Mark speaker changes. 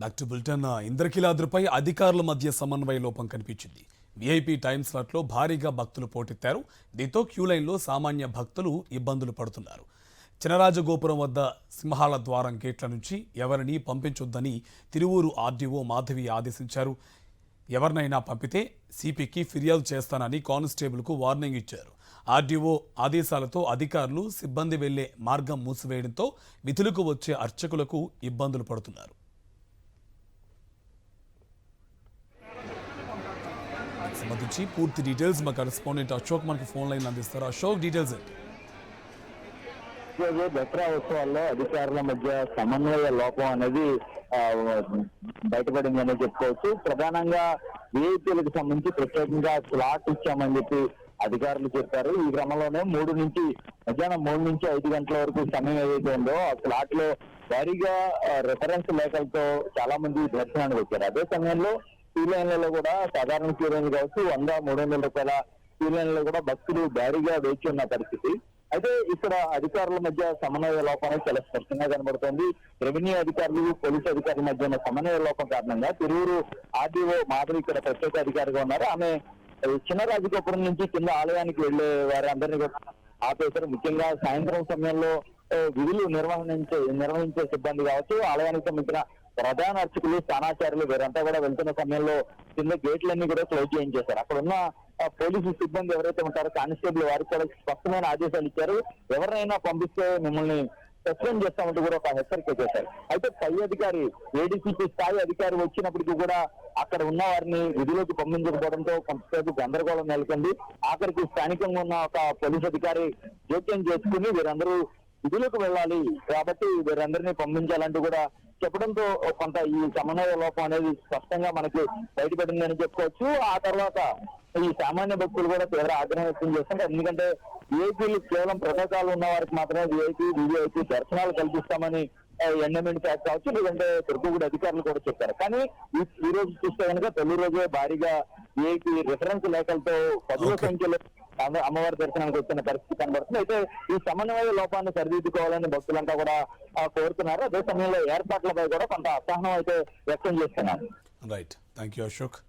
Speaker 1: Back to bulletin. ఇంద్రకీలాద్రిపై అధికారుల మధ్య సమన్వయ లోపం కనిపించింది. వీఐపీ టైం స్లాట్లో భారీగా భక్తులు పోటెత్తారు. దీంతో క్యూ లైన్లో సామాన్య భక్తులు ఇబ్బందులు పడుతున్నారు. చినరాజగోపురం వద్ద సింహాల ద్వారం గేట్ల నుంచి ఎవరిని పంపించొద్దని తిరువూరు ఆర్డీఓ మాధవి ఆదేశించారు. ఎవరినైనా పంపితే సిపికి ఫిర్యాదు చేస్తానని కానిస్టేబుల్కు వార్నింగ్ ఇచ్చారు. ఆర్డీఓ ఆదేశాలతో అధికారులు సిబ్బంది వెళ్లే మార్గం మూసివేయడంతో విధులకు వచ్చే అర్చకులకు ఇబ్బందులు పడుతున్నారు. సంబంధించి పూర్తి డీటెయిల్స్ మా కరెస్పాండెంట్ అశోక్ మనకి ఫోన్ లైన్ అందిస్తారు. అశోక్, డీటెయిల్స్ ఏంటి?
Speaker 2: దసరా ఉత్సవాల్లో అధికారుల మధ్య సమన్వయ లోపం అనేది బయటపడిందని చెప్పుకోవచ్చు. ప్రధానంగా వీఐపీలకు సంబంధించి ప్రత్యేకంగా స్లాట్ ఇచ్చామని చెప్పి అధికారులు చెప్పారు. ఈ క్రమంలోనే మధ్యాహ్నం 3 నుంచి 5 గంటల వరకు సమయం ఏదైతే ఉందో ఆ స్లాట్ లో భారీగా రిఫరెన్స్ లేఖలతో చాలా మంది దర్శనానికి వచ్చారు. అదే సమయంలో క్యూ లైన్లలో కూడా సాధారణ క్యూ లైన్లు కావచ్చు, 100-300 రూపాయల క్యూ లైన్లలో కూడా భక్తులు భారీగా వేచి ఉన్న పరిస్థితి. అయితే ఇక్కడ అధికారుల మధ్య సమన్వయ లోపం అనేది చాలా స్పష్టంగా కనబడుతోంది. రెవెన్యూ అధికారులు, పోలీసు అధికారుల మధ్య ఉన్న సమన్వయ లోపం కారణంగా తిరువూరు ఆర్డీఓ మాధవి ఇక్కడ ప్రత్యేక అధికారిగా ఉన్నారు. ఆమె చినరాజగోపురం నుంచి కింద ఆలయానికి వెళ్లే వారందరినీ కూడా ఆపేశారు. ముఖ్యంగా సాయంత్రం సమయంలో విధులు నిర్వహించే సిబ్బంది కావచ్చు, ఆలయానికి సంబంధించిన ప్రధాన అర్చకులు, స్థానాచార్యులు వీరంతా కూడా వెళ్తున్న సమయంలో కింద గేట్లన్నీ కూడా క్లోజ్ చేయించేశారు. అక్కడ ఉన్న పోలీసు సిబ్బంది ఎవరైతే ఉంటారో కానిస్టేబుల్ వారికి కూడా స్పష్టమైన ఆదేశాలు ఇచ్చారు. ఎవరినైనా పంపిస్తే మిమ్మల్ని సస్పెండ్ చేస్తామంటూ కూడా ఒక హెచ్చరిక చేశారు. అయితే పై అధికారి, ఏడీసీపీ స్థాయి అధికారి వచ్చినప్పటికీ కూడా అక్కడ ఉన్న వారిని విధులకు పంపించకపోవడంతో కొంతసేపు గందరగోళం నెలకొంది. ఆఖరికి స్థానికంగా ఉన్న ఒక పోలీసు అధికారి జోక్యం చేసుకుని వీరందరూ విధులకు వెళ్ళాలి కాబట్టి వీరందరినీ పంపించాలంటూ కూడా చెప్పడంతో కొంత ఈ సమన్వయ లోపం అనేది స్పష్టంగా మనకి బయటపడిందని చెప్పుకోవచ్చు. ఆ తర్వాత ఈ సామాన్య భక్తులు కూడా తీవ్ర ఆగ్రహం వ్యక్తం చేస్తుంటారు. ఎందుకంటే వీఐపీలు కేవలం ప్రోటోకాల్ ఉన్న వారికి మాత్రమే వీఐపీ దర్శనాలు కల్పిస్తామని ఎండోమెంట్ శాఖ కావచ్చు, లేదంటే తిరుపతి అధికారులు కూడా చెప్పారు. కానీ ఈ రోజు చూస్తే కనుక తొలి రోజే భారీగా వీఐపీ రిఫరెన్స్ లేఖలతో 10వ సంఖ్యలో అమ్మవారి దర్శనానికి వచ్చిన పరిస్థితి కనబడుతుంది. అయితే ఈ సమన్వయ లోపాన్ని సరిదిద్దుకోవాలని భక్తులంతా కూడా కోరుతున్నారు. అదే సమయంలో ఏర్పాట్లపై కూడా కొంత అసహనం అయితే వ్యక్తం చేస్తున్నారు.
Speaker 1: Right, thank you Ashok.